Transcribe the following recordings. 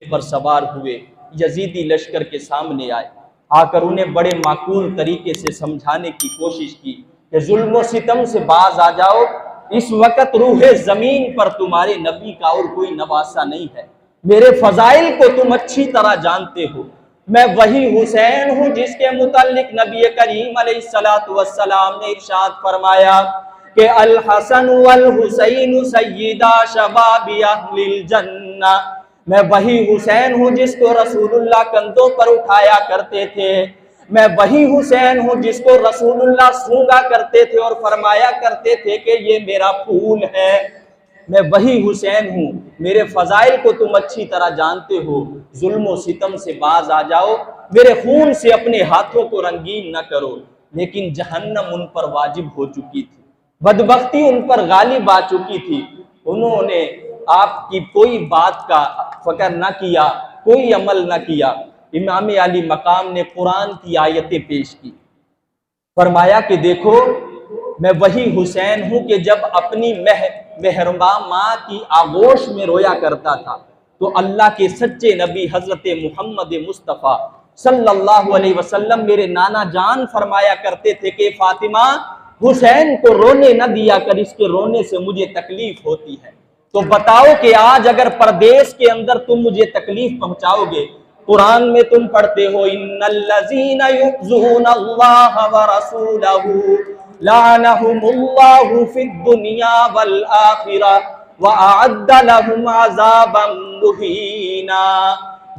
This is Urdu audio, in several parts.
پر سوار ہوئے، یزیدی لشکر کے سامنے آئے، آ کر انہیں بڑے معقول طریقے سے سمجھانے کی کوشش کی کہ ظلم و ستم سے باز آ جاؤ، اس وقت روح زمین پر تمہارے نبی کا اور کوئی نواسا نہیں ہے، میرے فضائل کو تم اچھی طرح جانتے ہو، میں وہی حسین ہوں جس کے متعلق نبی کریم علیہ السلام نے ارشاد فرمایا کہ الحسن والحسین سیدا شباب اہل الجنہ، میں وہی حسین ہوں جس کو رسول اللہ کندھوں پر اٹھایا کرتے تھے، میں وہی حسین ہوں جس کو رسول اللہ سونگا کرتے تھے اور فرمایا کرتے تھے کہ یہ میرا پھول ہے، میں وہی حسین ہوں، میرے فضائل کو تم اچھی طرح جانتے ہو، ظلم و ستم سے باز آ جاؤ، میرے خون سے اپنے ہاتھوں کو رنگین نہ کرو۔ لیکن جہنم ان پر واجب ہو چکی تھی، بدبختی ان پر غالب آ چکی تھی، انہوں نے آپ کی کوئی بات کا فکر نہ کیا، کوئی عمل نہ کیا۔ امام علی مقام نے قرآن کی آیتیں پیش کی، فرمایا کہ دیکھو میں وہی حسین ہوں کہ جب اپنی مہرباں ماں کی آغوش میں رویا کرتا تھا تو اللہ کے سچے نبی حضرت محمد مصطفیٰ صلی اللہ علیہ وسلم میرے نانا جان فرمایا کرتے تھے کہ فاطمہ حسین کو رونے نہ دیا کر، اس کے رونے سے مجھے تکلیف ہوتی ہے۔ تو بتاؤ کہ آج اگر پردیس کے اندر تم مجھے تکلیف پہنچاؤ گے، قرآن میں تم پڑھتے ہو ان الذین یؤذون اللہ ورسولہ لعنہم اللہ فی الدنیا والآخرہ وأعد لهم عذابا مہینا،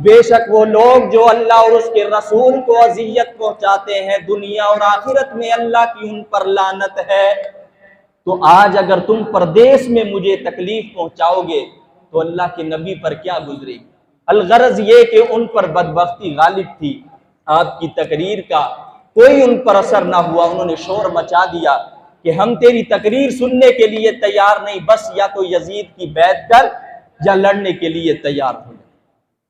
بے شک وہ لوگ جو اللہ اور اس کے رسول کو اذیت پہنچاتے ہیں، دنیا اور آخرت میں اللہ کی ان پر لعنت ہے۔ تو آج اگر تم پردیس میں مجھے تکلیف پہنچاؤ گے تو اللہ کے نبی پر کیا گزرے گی؟ الغرض یہ کہ ان پر بدبختی غالب تھی، آپ کی تقریر کا کوئی ان پر اثر نہ ہوا، انہوں نے شور مچا دیا کہ ہم تیری تقریر سننے کے لیے تیار نہیں، بس یا تو یزید کی بیعت کر یا لڑنے کے لیے تیار ہو۔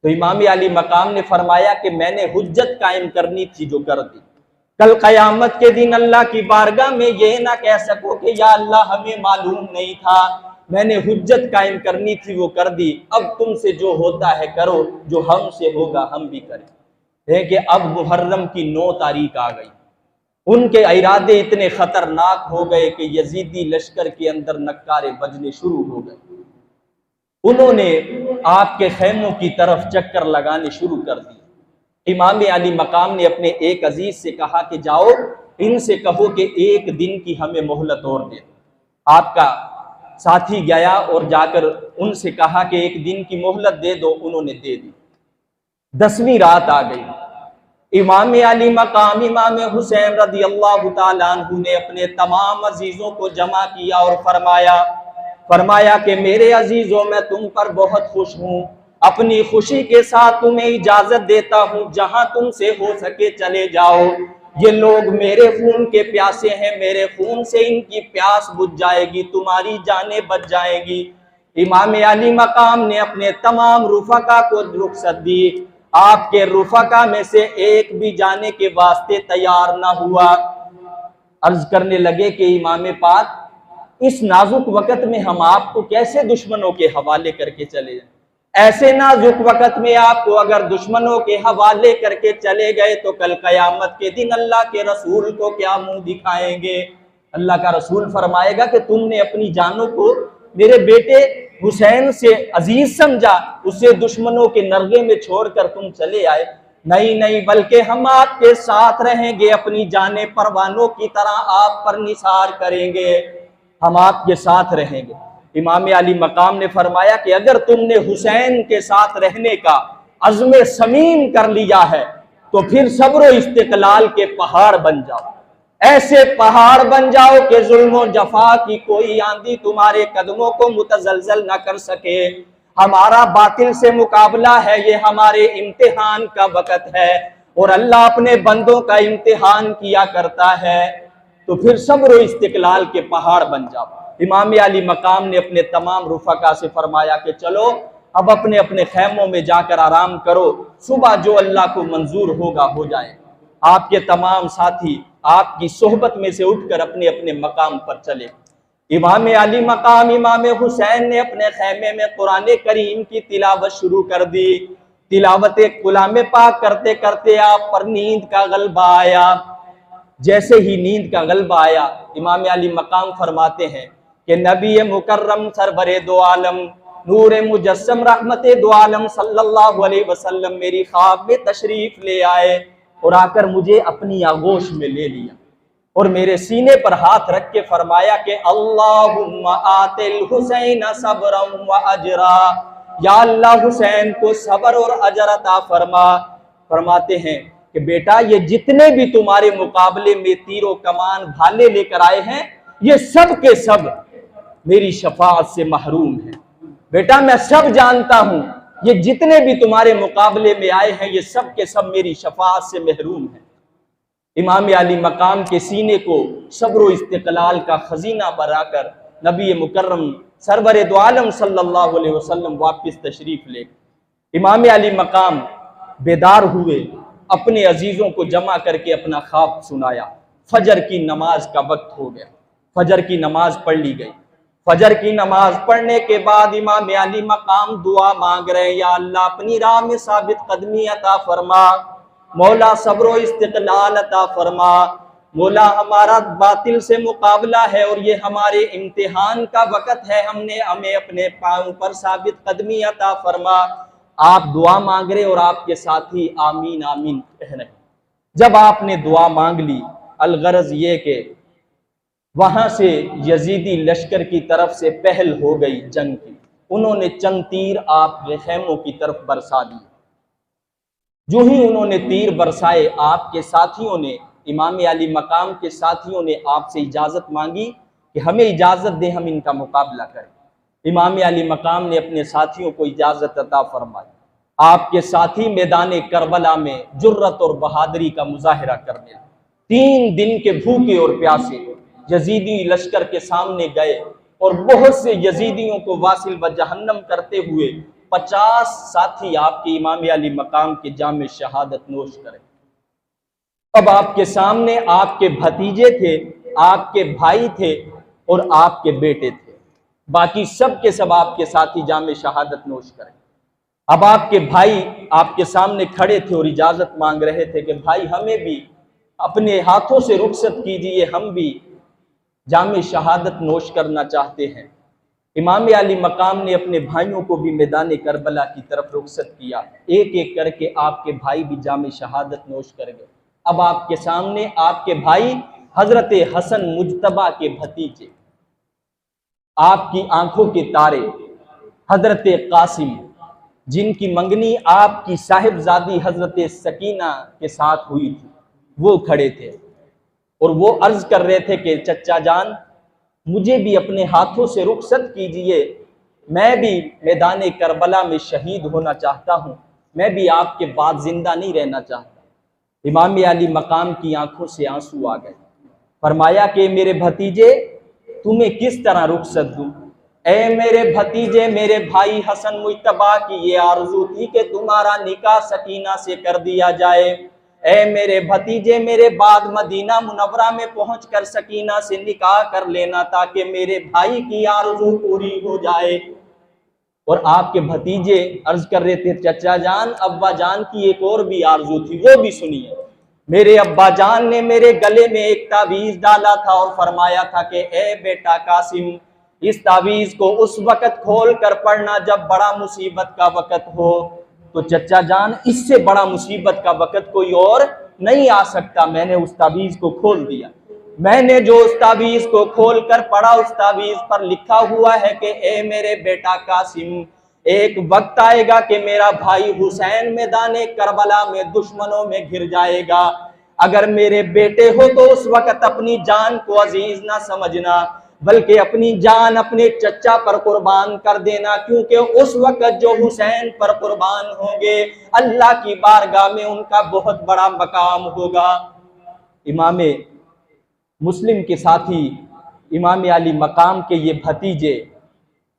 تو امام علی مقام نے فرمایا کہ میں نے حجت قائم کرنی تھی جو کر دی، کل قیامت کے دن اللہ کی بارگاہ میں یہ نہ کہہ سکو کہ یا اللہ ہمیں معلوم نہیں تھا، میں نے حجت قائم کرنی تھی وہ کر دی، اب تم سے جو ہوتا ہے کرو، جو ہم سے ہوگا ہم بھی کریں۔ ہے کہ اب محرم کی 9 تاریخ آ گئی، ان کے ارادے اتنے خطرناک ہو گئے کہ یزیدی لشکر کے اندر نکارے بجنے شروع ہو گئے، انہوں نے آپ کے خیموں کی طرف چکر لگانے شروع کر دی۔ امام علی مقام نے اپنے ایک عزیز سے کہا کہ جاؤ ان سے کہو کہ ایک دن کی ہمیں مہلت اور دے دو۔ آپ کا ساتھی گیا اور جا کر ان سے کہا کہ ایک دن کی مہلت دے دو، انہوں نے دے دی۔ 10ویں رات آ گئی، امام علی مقام امام حسین رضی اللہ تعالیٰ عنہ نے اپنے تمام عزیزوں کو جمع کیا اور فرمایا کہ میرے عزیزوں میں تم پر بہت خوش ہوں، اپنی خوشی کے ساتھ تمہیں اجازت دیتا ہوں جہاں تم سے ہو سکے چلے جاؤ، یہ لوگ میرے خون کے پیاسے ہیں، میرے خون سے ان کی پیاس بجھ جائے گی، تمہاری جانیں بچ جائیں گی۔ امام علی مقام نے اپنے تمام رفقا کو رخصت دی، آپ کے رفقا میں سے ایک بھی جانے کے واسطے تیار نہ ہوا۔ عرض کرنے لگے کہ امام پاک اس نازک وقت میں ہم آپ کو کیسے دشمنوں کے حوالے کر کے چلے جائیں؟ ایسے نازک وقت میں آپ کو اگر دشمنوں کے حوالے کر کے چلے گئے تو کل قیامت کے دن اللہ کے رسول کو کیا منہ دکھائیں گے؟ اللہ کا رسول فرمائے گا کہ تم نے اپنی جانوں کو میرے بیٹے حسین سے عزیز سمجھا، اسے دشمنوں کے نرغے میں چھوڑ کر تم چلے آئے۔ نہیں بلکہ ہم آپ کے ساتھ رہیں گے، اپنی جانیں پروانوں کی طرح آپ پر نثار کریں گے، ہم آپ کے ساتھ رہیں گے۔ امام علی مقام نے فرمایا کہ اگر تم نے حسین کے ساتھ رہنے کا عزم صمیم کر لیا ہے تو پھر صبر و استقلال کے پہاڑ بن جاؤ، ایسے پہاڑ بن جاؤ کہ ظلم و جفا کی کوئی آندھی تمہارے قدموں کو متزلزل نہ کر سکے۔ ہمارا باطل سے مقابلہ ہے، یہ ہمارے امتحان کا وقت ہے اور اللہ اپنے بندوں کا امتحان کیا کرتا ہے، تو پھر صبر و استقلال کے پہاڑ بن جاؤ۔ امام علی مقام نے اپنے تمام رفقا سے فرمایا کہ چلو اب اپنے اپنے خیموں میں جا کر آرام کرو، صبح جو اللہ کو منظور ہوگا ہو جائے۔ آپ کے تمام ساتھی آپ کی صحبت میں سے اٹھ کر اپنے اپنے مقام پر چلے۔ امام علی مقام امام حسین نے اپنے خیمے میں قرآن کریم کی تلاوت شروع کر دی۔ تلاوت کلام پاک کرتے کرتے آپ پر نیند کا غلبہ آیا۔ جیسے ہی نیند کا غلبہ آیا، امام علی مقام فرماتے ہیں کہ نبی مکرم سرور دو عالم نور مجسم رحمت دو عالم صلی اللہ علیہ وسلم میری خواب میں تشریف لے آئے اور آ کر مجھے اپنی آغوش میں لے لیا اور میرے سینے پر ہاتھ رکھ کے فرمایا کہ اللہم آت الحسین صبرا و اجرا، یا اللہ حسین کو صبر اور اجر عطا فرما۔ فرماتے ہیں کہ بیٹا یہ جتنے بھی تمہارے مقابلے میں تیر و کمان بھالے لے کر آئے ہیں یہ سب کے سب میری شفاعت سے محروم ہیں۔ بیٹا میں سب جانتا ہوں یہ جتنے بھی تمہارے مقابلے میں آئے ہیں یہ سب کے سب میری شفاعت سے محروم ہیں۔ امام علی مقام کے سینے کو صبر و استقلال کا خزینہ بنا کر نبی مکرم سرور دو عالم صلی اللہ علیہ وسلم واپس تشریف لے۔ امام علی مقام بیدار ہوئے، اپنے عزیزوں کو جمع کر کے اپنا خواب سنایا۔ فجر کی نماز کا وقت ہو گیا، فجر کی نماز پڑھ لی گئی۔ فجر کی نماز پڑھنے کے بعد امام علی مقام دعا مانگ رہے ہیں، یا اللہ اپنی راہ میں ثابت قدمی عطا فرما، مولا صبر و استقلال عطا فرما، مولا ہمارا باطل سے مقابلہ ہے اور یہ ہمارے امتحان کا وقت ہے، ہمیں اپنے پاؤں پر ثابت قدمی عطا فرما۔ آپ دعا مانگ رہے اور آپ کے ساتھی آمین آمین کہہ رہے۔ جب آپ نے دعا مانگ لی، الغرض یہ کہ وہاں سے یزیدی لشکر کی طرف سے پہل ہو گئی جنگ کی، انہوں نے چند تیر آپ کے خیموں کی طرف برسا دیے۔ جو ہی انہوں نے تیر برسائے، آپ کے ساتھیوں نے، امام علی مقام کے ساتھیوں نے آپ سے اجازت مانگی کہ ہمیں اجازت دیں ہم ان کا مقابلہ کریں۔ امام علی مقام نے اپنے ساتھیوں کو اجازت عطا فرمائی۔ آپ کے ساتھی میدان کربلا میں جرت اور بہادری کا مظاہرہ کرنے لگے۔ 3 دن کے بھوکے اور پیاسے یزیدی لشکر کے سامنے گئے اور بہت سے یزیدیوں کو واصل و جہنم کرتے ہوئے 50 ساتھی آپ کے امام علی مقام کے جام شہادت نوش کرے۔ اب آپ کے سامنے آپ کے بھتیجے تھے، آپ کے بھائی تھے اور آپ کے بیٹے تھے، باقی سب کے سب آپ کے ساتھی جام شہادت نوش کریں۔ اب آپ کے بھائی آپ کے سامنے کھڑے تھے اور اجازت مانگ رہے تھے کہ بھائی ہمیں بھی اپنے ہاتھوں سے رخصت کیجئے، ہم بھی جام شہادت نوش کرنا چاہتے ہیں۔ امام علی مقام نے اپنے بھائیوں کو بھی میدان کربلا کی طرف رخصت کیا، ایک ایک کر کے آپ کے بھائی بھی جام شہادت نوش کر گئے۔ اب آپ کے سامنے آپ کے بھائی حضرت حسن مجتبیٰ کے بھتیجے، آپ کی آنکھوں کے تارے حضرت قاسم، جن کی منگنی آپ کی صاحبزادی حضرت سکینہ کے ساتھ ہوئی تھی، وہ کھڑے تھے اور وہ عرض کر رہے تھے کہ چچا جان مجھے بھی اپنے ہاتھوں سے رخصت کیجئے، میں بھی میدان کربلا میں شہید ہونا چاہتا ہوں، میں بھی آپ کے بعد زندہ نہیں رہنا چاہتا۔ امام علی مقام کی آنکھوں سے آنسو آ گئے۔ فرمایا کہ میرے بھتیجے تمہیں کس طرح رخصت دوں؟ اے میرے بھتیجے، میرے بھائی حسن مجتبیٰ کی یہ آرزو تھی کہ تمہارا نکاح سکینہ سے کر دیا جائے۔ اے میرے بھتیجے، میرے بعد مدینہ منورہ میں پہنچ کر سکینہ سے نکاح کر لینا تاکہ میرے بھائی کی آرزو پوری ہو جائے۔ اور آپ کے بھتیجے عرض کر رہے تھے چچا جان ابا جان کی ایک اور بھی آرزو تھی، وہ بھی سنیے۔ میرے ابا جان نے میرے گلے میں ایک تعویذ ڈالا تھا اور فرمایا تھا کہ اے بیٹا قاسم، اس تعویذ کو اس وقت کھول کر پڑھنا جب بڑا مصیبت کا وقت ہو۔ تو چچا جان اس سے بڑا مصیبت کا وقت کوئی اور نہیں آ سکتا۔ میں نے اس تعویذ کو کھول دیا، میں نے جو اس تعویذ کو کھول کر پڑھا، اس تعویذ پر لکھا ہوا ہے کہ اے میرے بیٹا قاسم، ایک وقت آئے گا کہ میرا بھائی حسین میدان کربلا میں دشمنوں میں گھر جائے گا، اگر میرے بیٹے ہو تو اس وقت اپنی جان کو عزیز نہ سمجھنا بلکہ اپنی جان اپنے چچا پر قربان کر دینا، کیونکہ اس وقت جو حسین پر قربان ہوں گے اللہ کی بارگاہ میں ان کا بہت بڑا مقام ہوگا۔ امام مسلم کے ساتھی امام علی مقام کے یہ بھتیجے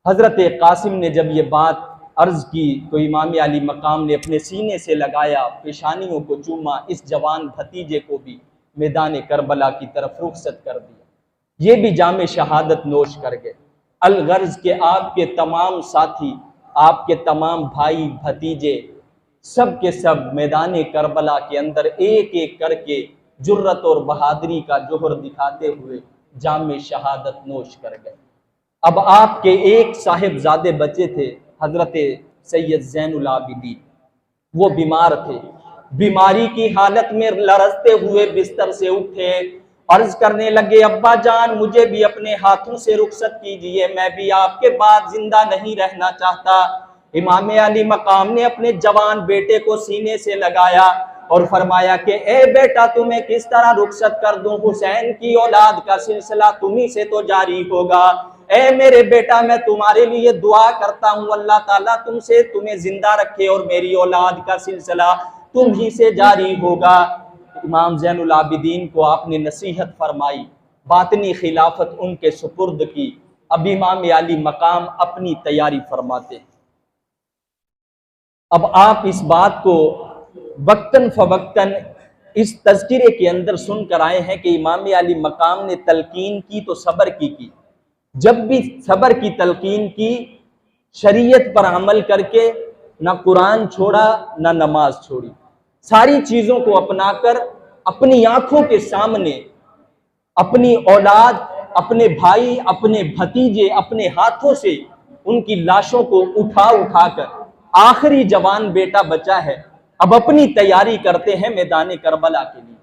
حضرت قاسم نے جب یہ بات عرض کی تو امام علی مقام نے اپنے سینے سے لگایا، پیشانیوں کو چوما، اس جوان بھتیجے کو بھی میدان کربلا کی طرف رخصت کر دیا۔ یہ بھی جام شہادت نوش کر گئے۔ الغرض کہ آپ کے تمام ساتھی، آپ کے تمام بھائی بھتیجے سب کے سب میدان کربلا کے اندر ایک ایک کر کے جرت اور بہادری کا جوہر دکھاتے ہوئے جام شہادت نوش کر گئے۔ اب آپ کے ایک صاحبزادے بچے تھے، حضرت سید زین العابدین، وہ بیمار تھے، بیماری کی حالت میں لرزتے ہوئے بستر سے اٹھے، عرض کرنے لگے ابا جان مجھے بھی اپنے ہاتھوں سے رخصت کیجئے، میں بھی آپ کے بعد زندہ نہیں رہنا چاہتا۔ امام علی مقام نے اپنے جوان بیٹے کو سینے سے لگایا اور فرمایا کہ اے بیٹا تمہیں کس طرح رخصت کر دوں، حسین کی اولاد کا سلسلہ تمہیں سے تو جاری ہوگا۔ اے میرے بیٹا میں تمہارے لیے دعا کرتا ہوں اللہ تعالیٰ تمہیں زندہ رکھے اور میری اولاد کا سلسلہ تم ہی سے جاری ہوگا۔ امام زین العابدین کو آپ نے نصیحت فرمائی، باطنی خلافت ان کے سپرد کی۔ اب امام علی مقام اپنی تیاری فرماتے۔ اب آپ اس بات کو وقتاً فوقتاً اس تذکرے کے اندر سن کر آئے ہیں کہ امام علی مقام نے تلقین کی تو صبر کی جب بھی صبر کی تلقین کی، شریعت پر عمل کر کے نہ قرآن چھوڑا نہ نماز چھوڑی، ساری چیزوں کو اپنا کر اپنی آنکھوں کے سامنے اپنی اولاد، اپنے بھائی، اپنے بھتیجے اپنے ہاتھوں سے ان کی لاشوں کو اٹھا کر آخری جوان بیٹا بچا ہے، اب اپنی تیاری کرتے ہیں میدان کربلا کے لیے۔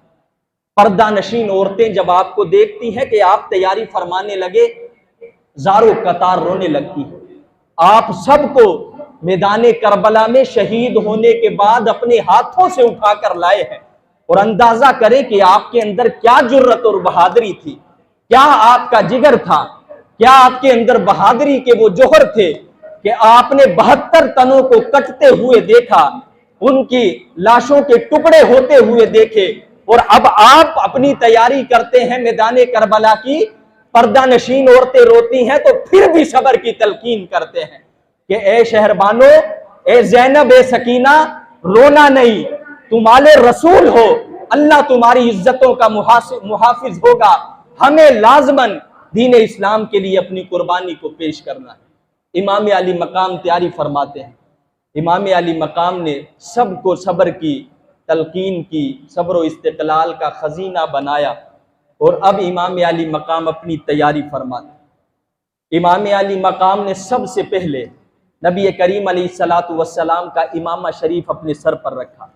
پردہ نشین عورتیں جب آپ کو دیکھتی ہیں کہ آپ تیاری فرمانے لگے، زاروں قطار رونے لگتی ہیں۔ آپ سب کو میدان کربلا میں شہید ہونے کے بعد اپنے ہاتھوں سے اٹھا کر لائے ہیں، اور اندازہ کریں کہ آپ کے اندر کیا جرت اور بہادری تھی، کیا آپ کا جگر تھا، کیا آپ کے اندر بہادری کے وہ جوہر تھے کہ آپ نے 72 تنوں کو کٹتے ہوئے دیکھا، ان کی لاشوں کے ٹکڑے ہوتے ہوئے دیکھے، اور اب آپ اپنی تیاری کرتے ہیں میدان کربلا کی۔ پردہ نشین عورتیں روتی ہیں تو پھر بھی صبر کی تلقین کرتے ہیں کہ اے شہربانو، اے زینب، اے سکینہ، رونا نہیں، تم آل رسول ہو، اللہ تمہاری عزتوں کا محافظ ہوگا، ہمیں لازماً دین اسلام کے لیے اپنی قربانی کو پیش کرنا ہے۔ امام علی مقام تیاری فرماتے ہیں۔ امام علی مقام نے سب کو صبر کی تلقین کی، صبر و استقلال کا خزینہ بنایا، اور اب امام علی مقام اپنی تیاری فرماتے۔ امام علی مقام نے سب سے پہلے نبی کریم علیہ السلام کا امامہ شریف اپنے سر پر رکھا،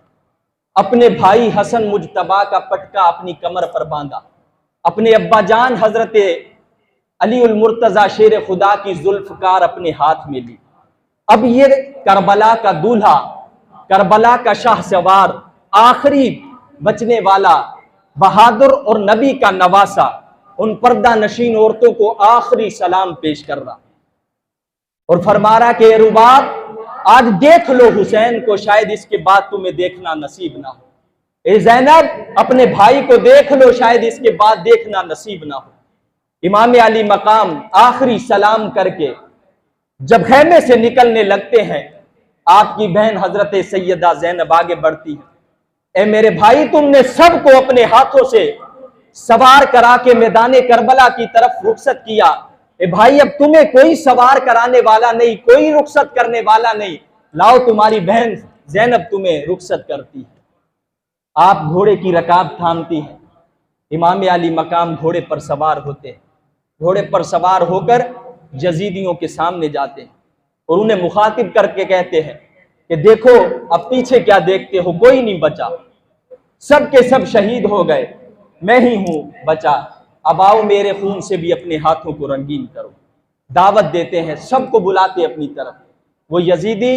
اپنے بھائی حسن مجتبیٰ کا پٹکا اپنی کمر پر باندھا، اپنے ابا جان حضرت علی المرتضیٰ شیر خدا کی ذوالفقار اپنے ہاتھ میں لی۔ اب یہ کربلا کا دولہا، کربلا کا شاہ سوار، آخری بچنے والا بہادر اور نبی کا نواسا، ان پردہ نشین عورتوں کو آخری سلام پیش کر رہا اور فرما رہا کہ اے رباب، آج دیکھ لو حسین کو، شاید اس کے بعد تمہیں دیکھنا نصیب نہ ہو۔ اے زینب، اپنے بھائی کو دیکھ لو، شاید اس کے بعد دیکھنا نصیب نہ ہو۔ امام علی مقام آخری سلام کر کے جب خیمے سے نکلنے لگتے ہیں، آپ کی بہن حضرت سیدہ زینب آگے بڑھتی ہے۔ اے میرے بھائی، تم نے سب کو اپنے ہاتھوں سے سوار کرا کے میدان کربلا کی طرف رخصت کیا، اے بھائی اب تمہیں کوئی سوار کرانے والا نہیں، کوئی رخصت کرنے والا نہیں، لاؤ تمہاری بہن زینب تمہیں رخصت کرتی ہے۔ آپ گھوڑے کی رکاب تھامتی ہیں، امام علی مقام گھوڑے پر سوار ہوتے ہیں، گھوڑے پر سوار ہو کر یزیدیوں کے سامنے جاتے ہیں اور انہیں مخاطب کر کے کہتے ہیں کہ دیکھو اب پیچھے کیا دیکھتے ہو، کوئی نہیں بچا، سب کے سب شہید ہو گئے، میں ہی ہوں بچا، اب آؤ میرے خون سے بھی اپنے ہاتھوں کو رنگین کرو۔ دعوت دیتے ہیں، سب کو بلاتے اپنی طرف۔ وہ یزیدی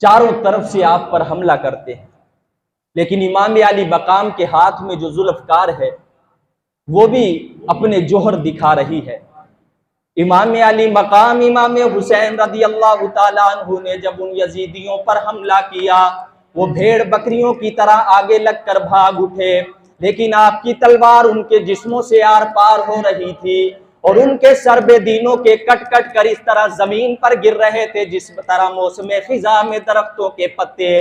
چاروں طرف سے آپ پر حملہ کرتے ہیں، لیکن امام علی مقام کے ہاتھ میں جو ذوالفقار ہے وہ بھی اپنے جوہر دکھا رہی ہے۔ امام علی مقام امام حسین رضی اللہ تعالیٰ عنہ نے جب ان یزیدیوں پر حملہ کیا، وہ بھیڑ بکریوں کی طرح آگے لگ کر بھاگ اٹھے، لیکن آپ کی تلوار ان کے جسموں سے آر پار ہو رہی تھی، اور ان کے سرب دینوں کے کٹ کٹ کر اس طرح زمین پر گر رہے تھے جس طرح موسم خزاں میں درختوں کے پتے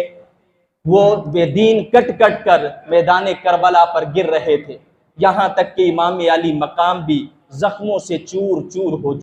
وہ بے دین کٹ کٹ کر میدان کربلا پر گر رہے تھے، یہاں تک کہ امام علی مقام بھی زخموں سے چور چور ہو